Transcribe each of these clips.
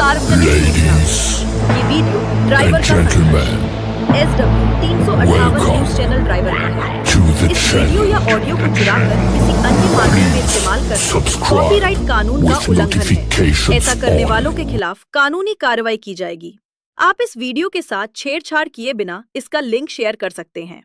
सार्वजनिक सूचना। ये वीडियो ड्राइवर का SW358 न्यूज चैनल ड्राइवर का है। इस वीडियो या ऑडियो को चुराकर किसी अन्य माध्यम में इस्तेमाल करना कॉपीराइट कानून का उल्लंघन है। ऐसा करने वालों के खिलाफ कानूनी कार्रवाई की जाएगी। आप इस वीडियो के साथ छेड़छाड़ किए बिना इसका लिंक शेयर कर सकते हैं।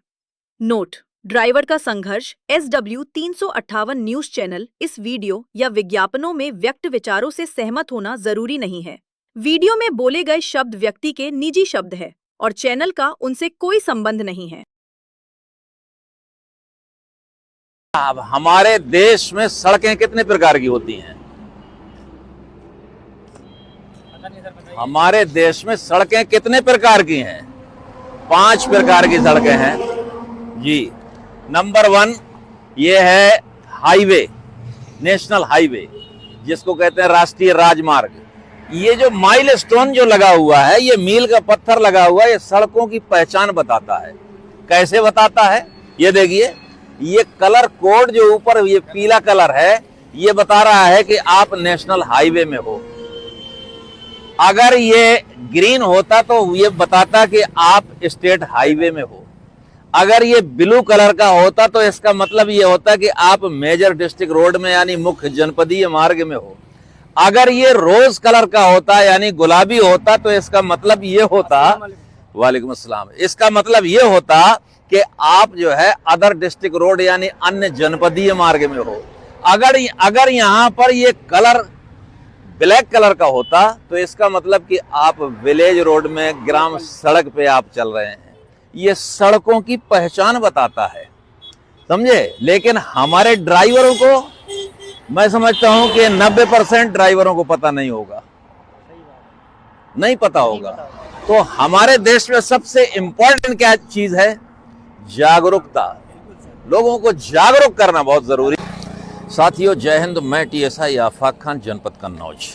नोट: ड्राइवर का संघर्ष SW358 न्यूज चैनल इस वीडियो या विज्ञापनों में व्यक्त विचारों से सहमत होना जरूरी नहीं है। वीडियो में बोले गए शब्द व्यक्ति के निजी शब्द है और चैनल का उनसे कोई संबंध नहीं है। अब हमारे देश में सड़कें कितने प्रकार की होती हैं? हमारे देश में सड़कें कितने प्रकार की हैं? 5 प्रकार की सड़कें हैं जी। नंबर 1 ये है हाईवे, नेशनल हाईवे, जिसको कहते हैं राष्ट्रीय राजमार्ग। ये जो माइलस्टोन जो लगा हुआ है, ये मील का पत्थर लगा हुआ है, ये सड़कों की पहचान बताता है। कैसे बताता है? ये देखिए, ये कलर कोड जो ऊपर ये पीला कलर है, ये बता रहा है कि आप नेशनल हाईवे में हो। अगर ये ग्रीन होता तो ये बताता कि आप स्टेट हाईवे में हो। अगर ये ब्लू कलर का होता तो इसका मतलब ये होता कि आप मेजर डिस्ट्रिक्ट रोड में यानी मुख्य जनपदीय मार्ग में हो। अगर ये रोज कलर का होता यानी गुलाबी होता तो इसका मतलब ये होता, वालेकुम अस्सलाम, इसका मतलब ये होता कि आप जो है अदर डिस्ट्रिक्ट रोड यानी अन्य जनपदीय मार्ग में हो। अगर यहाँ पर ये कलर ब्लैक कलर का होता तो इसका मतलब कि आप विलेज रोड में, ग्राम सड़क पे आप चल रहे हैं। ये सड़कों की पहचान बताता है, समझे। लेकिन हमारे ड्राइवरों को, मैं समझता हूं कि 90% ड्राइवरों को पता नहीं होगा, नहीं पता होगा। तो हमारे देश में सबसे इंपॉर्टेंट क्या चीज है? जागरूकता। लोगों को जागरूक करना बहुत जरूरी। साथियों, जय हिंद। मैं TSI आफाक खान, जनपद कन्नौज।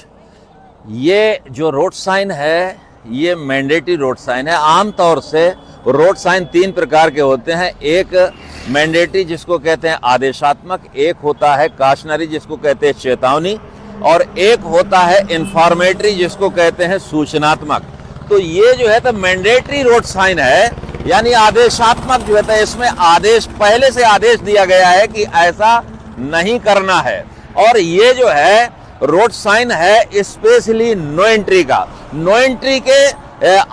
ये जो रोड साइन है, ये मैंडेटरी रोड साइन है। आमतौर से रोड साइन 3 प्रकार के होते हैं। एक मैंडेटरी जिसको कहते हैं आदेशात्मक, एक होता है काशनरी जिसको कहते हैं चेतावनी, और एक होता है इंफॉर्मेटरी जिसको कहते हैं सूचनात्मक। तो ये जो है तो मैंडेटरी रोड साइन है, यानी आदेशात्मक जो है, इसमें आदेश, पहले से आदेश दिया गया है कि ऐसा नहीं करना है। और ये जो है रोड साइन है स्पेशली नो एंट्री का। नो एंट्री के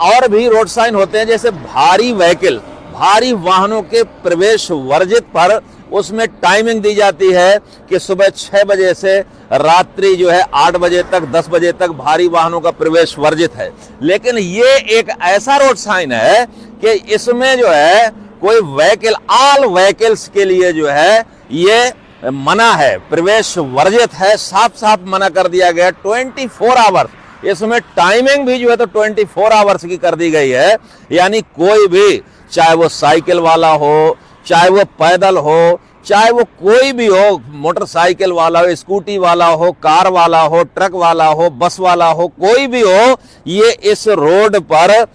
और भी रोड साइन होते हैं, जैसे भारी व्हीकल, भारी वाहनों के प्रवेश वर्जित पर उसमें टाइमिंग दी जाती है कि सुबह 6 बजे से रात्रि जो है 8 बजे तक, 10 बजे तक भारी वाहनों का प्रवेश वर्जित है। लेकिन ये एक ऐसा रोड साइन है कि इसमें जो है कोई व्हीकल, ऑल व्हीकल्स के लिए जो है ये मना है, प्रवेश वर्जित है, साफ साफ मना कर दिया गया। 24 आवर्स, इसमें टाइमिंग भी जो है तो 24 आवर्स की कर दी गई है। यानी कोई भी, चाहे वो साइकिल वाला हो, चाहे वो पैदल हो, चाहे वो कोई भी हो, मोटरसाइकिल वाला हो, स्कूटी वाला हो, कार वाला हो, ट्रक वाला हो, बस वाला हो, कोई भी हो, ये इस रोड पर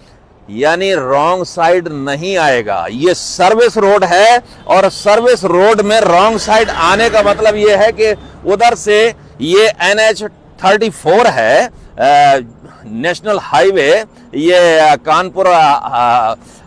यानी रॉन्ग साइड नहीं आएगा। ये सर्विस रोड है और सर्विस रोड में रॉन्ग साइड आने का मतलब ये है कि उधर से ये NH 34 है, नेशनल हाईवे, ये कानपुर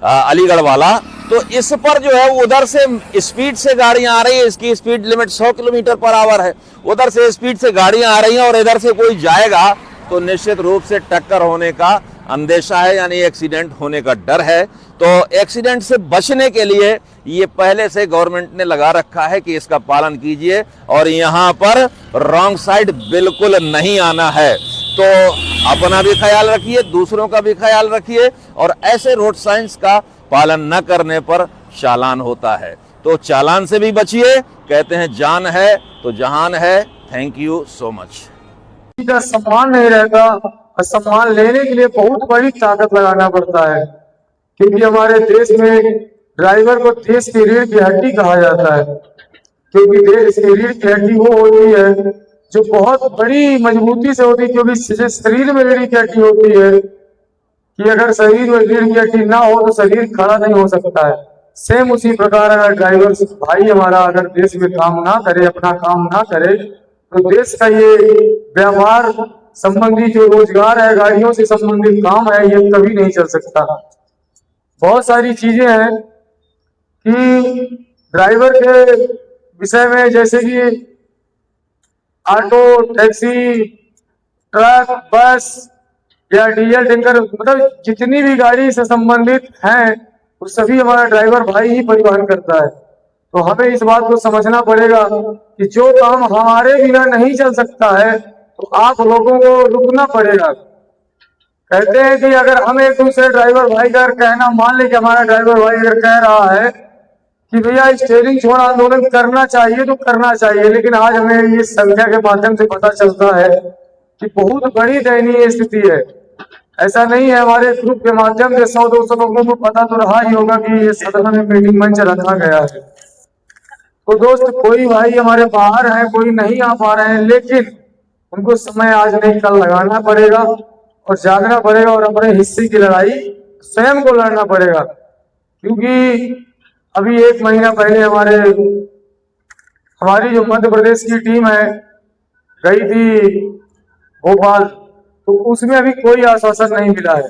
अलीगढ़ वाला। तो इस पर जो है उधर से स्पीड से गाड़ियां आ रही है, इसकी speed limit 100 kilometre per hour है। उधर से स्पीड से गाड़ियां आ रही हैं और इधर से कोई जाएगा तो निश्चित रूप से टक्कर होने का अंदेशा है, यानी एक्सीडेंट होने का डर है। तो एक्सीडेंट से बचने के लिए ये पहले से गवर्नमेंट ने लगा रखा है कि इसका पालन कीजिए और यहाँ पर रॉन्ग साइड बिल्कुल नहीं आना है। तो अपना भी ख्याल रखिए, दूसरों का भी ख्याल रखिए, और ऐसे रोड साइंस का पालन न करने पर चालान होता है। तो चालान से भी बचिए। कहते हैं जान है तो जहान है। Thank you so much. का सम्मान नहीं रहता और सम्मान लेने के लिए बहुत बड़ी ताकत लगाना पड़ता है, क्योंकि हमारे देश में ड्राइवर को देश की रीढ़ की हड्डी कहा जाता है। क्योंकि देश की रीढ़ की हड्डी वो होती है जो बहुत बड़ी मजबूती से होती है, क्योंकि शरीर में रीढ़ की हड्डी होती है कि अगर शरीर में रीढ़ की हड्डी ना हो तो शरीर खड़ा नहीं हो सकता है। सेम उसी प्रकार अगर ड्राइवर भाई हमारा अगर देश में काम ना करे, अपना काम ना करे, तो देश का ये व्यवहार संबंधी जो रोजगार है, गाड़ियों से संबंधित काम है, ये कभी नहीं चल सकता। बहुत सारी चीजें हैं कि ड्राइवर के विषय में, जैसे कि ऑटो, टैक्सी, ट्रक, बस या डीजल टैंकर, मतलब जितनी भी गाड़ी से संबंधित हैं वो सभी हमारा ड्राइवर भाई ही परिवहन करता है। तो हमें इस बात को समझना पड़ेगा कि जो काम हमारे बिना नहीं चल सकता है तो आप लोगों को रुकना पड़ेगा। कहते हैं कि अगर हम एक दूसरे ड्राइवर भाई का कहना मान ले कि हमारा ड्राइवर भाई अगर कह रहा है कि भैया स्टीयरिंग छोड़ आंदोलन करना चाहिए तो करना चाहिए, लेकिन आज हमें इस संख्या के माध्यम से पता चलता है कि बहुत बड़ी दयनीय स्थिति है। ऐसा नहीं है, हमारे ग्रुप के माध्यम से 100-200 लोगों को पता तो रहा ही होगा कि ये सदन में मीटिंग मंच रखा गया है। तो दोस्त, कोई भाई हमारे बाहर है, कोई नहीं आ पा रहे हैं, लेकिन उनको समय आज नहीं कल लगाना पड़ेगा और जागना पड़ेगा और अपने हिस्से की लड़ाई स्वयं को लड़ना पड़ेगा। क्योंकि अभी 1 महीना पहले हमारी जो मध्य प्रदेश की टीम है गई थी भोपाल, तो उसमें अभी कोई आश्वासन नहीं मिला है।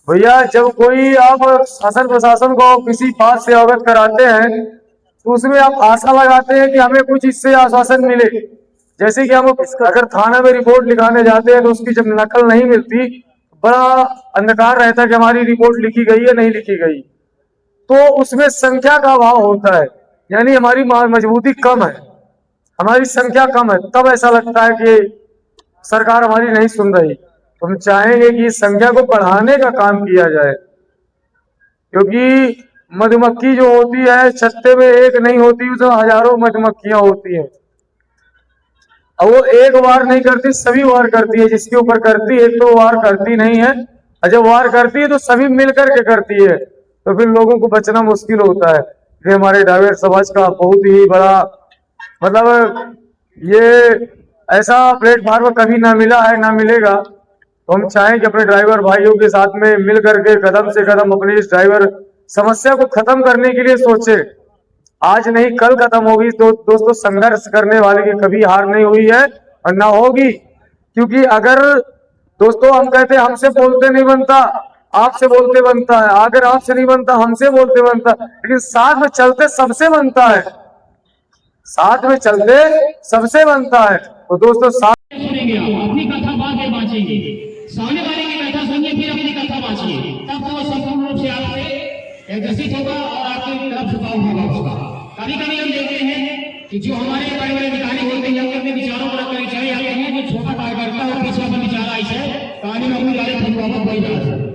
भैया, जब कोई आप शासन प्रशासन को किसी बात से अवगत कराते हैं तो उसमें आप आशा लगाते हैं कि हमें कुछ इससे आश्वासन मिले। जैसे कि हम अगर थाना में रिपोर्ट लिखाने जाते हैं तो उसकी जब नकल नहीं मिलती, बड़ा अंधकार रहता है कि हमारी रिपोर्ट लिखी गई है नहीं लिखी गई, तो उसमें संख्या का अभाव होता है, यानी हमारी मजबूती कम है, हमारी संख्या कम है। तब ऐसा लगता है कि सरकार हमारी नहीं सुन रही। तो हम चाहेंगे कि इस संख्या को बढ़ाने का काम किया जाए, क्योंकि मधुमक्खी जो होती है छत्ते में एक नहीं होती, उसमें हजारों मधुमक्खियां होती हैं और वो एक वार नहीं करती, सभी वार करती है। जिसके ऊपर करती है तो वार करती नहीं है, और जब वार करती है तो सभी मिलकर के करती है, तो फिर लोगों को बचना मुश्किल होता है। ये हमारे ड्राइवर समाज का बहुत ही बड़ा मतलब ये ऐसा प्लेटफॉर्म कभी ना मिला है ना मिलेगा। तो हम चाहें कि अपने ड्राइवर भाइयों के साथ में मिल करके कदम से कदम अपनी इस ड्राइवर समस्या को खत्म करने के लिए सोचे। आज नहीं कल खत्म होगी। तो दोस्तों, संघर्ष करने वाले की कभी हार नहीं हुई है और ना होगी। क्योंकि अगर दोस्तों हम कहते हैं हमसे बोलते नहीं बनता, आपसे बोलते बनता है, अगर आपसे नहीं बनता हमसे बोलते बनता, लेकिन साथ में चलते सबसे बनता है, साथ में चलते सबसे बनता है। तो दोस्तों, सुनेंगे, अपनी कथा बाद में बांचेंगे, सामने वाले की कथा सुनिए फिर अपनी कथा बांचिए, तब तो संपूर्ण रूप से आपसे एग्जिस्ट होगा और आपकी तरफ झुकाव होगा उसका। कभी कभी हम देखते हैं कि जो हमारे बड़े बड़े अधिकारी होते हैं अपने विचारों को रखकर चले जाते हैं, जो छोटा कार्यकर्ता और पीछे अपना विचार आई है कहानी में अपनी जारी फंसवावत वही जाता है।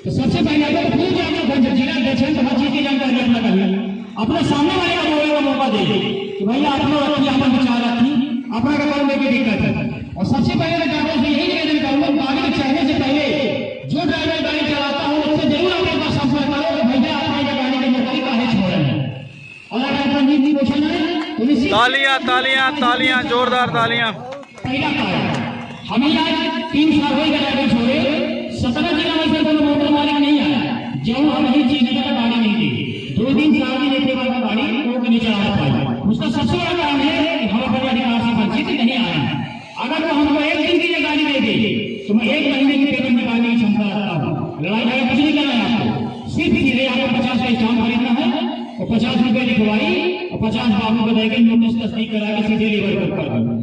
तो सबसे पहले अगर पूछ जाना जिला अध्यक्ष है तो हर चीज की जानकारी अपना करिए, अपने सामने वाले का बोलने का मौका दीजिए कि भैया आप लोग रखिए, अपना विचार रखिए, अपना का काम लेके दिक्कत है। और सबसे पहले मैं ड्राइवर से यही निवेदन करूंगा, गाड़ी चढ़ने से पहले जो ड्राइवर गाड़ी चलाता हो उससे जरूर अपने पास संपर्क करो कि भैया आपने गाड़ी की नौकरी काहे छोड़ रहे हैं। और अगर आपका नीति क्वेश्चन है तो तालियां तालियां तालियां, जोरदार तालियां। पहला कारण हमें आज 3 साल हो गए गाड़ी छोड़े, 17 जिला में से कोई मोटर मालिक नहीं आया जो हम ही चीज का गाड़ी नहीं दी। 2 दिन 4 दिन एक बार गाड़ी को नीचे आ पाई, उसका सबसे बड़ा कारण है कि हम अपने अधिकार से वंचित नहीं आए हैं। अगर वो हमको 1 दिन की गाड़ी दे दे तो मैं 1 महीने की पेमेंट निकालने की क्षमता रखता हूँ। लड़ाई झगड़ा कुछ नहीं करना है आपको, सिर्फ सीधे आपको 50 का स्टाम्प खरीदना है और 50 रुपए लिखवाई और 50 बाबू को देकर नोटिस तस्दीक करा के सीधे लेबर कर दो।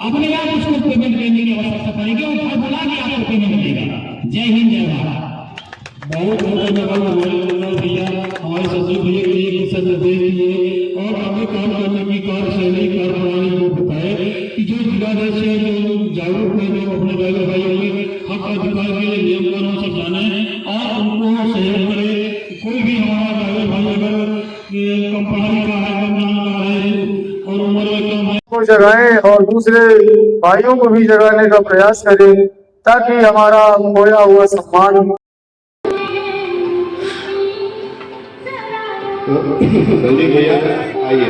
अपने आप उसको पेमेंट देने की आवश्यकता पड़ेगी और हर बुला के आपको पेमेंट मिलेगा। जय हिंद, जय भारत। बहुत धन्यवाद भैया, हमारे सचिव भैया के लिए दिशा निर्देश दिए और आगे काम करने की कार्यशैली कार्यप्रणाली को बताए कि जो जिलाध्यक्ष है जो जागरूक है, जो अपने ड्राइवर भाइयों के हक अधिकार के लिए नियम कानून सब जाने और उनको सहयोग करे। कोई भी हमारा ड्राइवर भाई अगर कम पढ़ा लिखा है, कम जानता है और उम्र कम है को जगाएं और दूसरे भाइयों को भी जगाने का प्रयास करें ताकि हमारा खोया हुआ सम्मान जल्दी भैया आइए।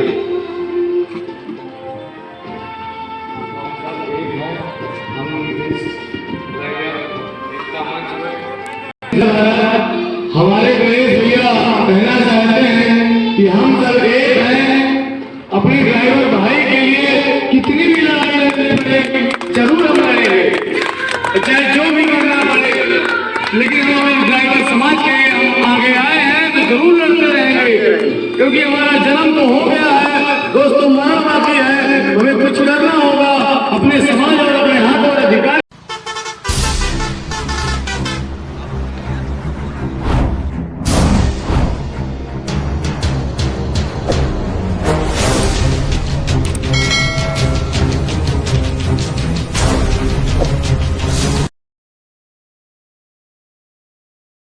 हमारे गणेश भैया कहना चाहते हैं कि हम सब एक हैं, अपने ड्राइवर भाई के लिए कितनी भी लड़ाई लड़नी पड़े जरूर हम लड़ेंगे। जो भी करना पड़े, लेकिन हम ड्राइवर समाज के हम आगे आए हैं तो जरूर लड़ते रहेंगे, क्योंकि हमारा जन्म तो हो गया है दोस्तों, मरण बाकी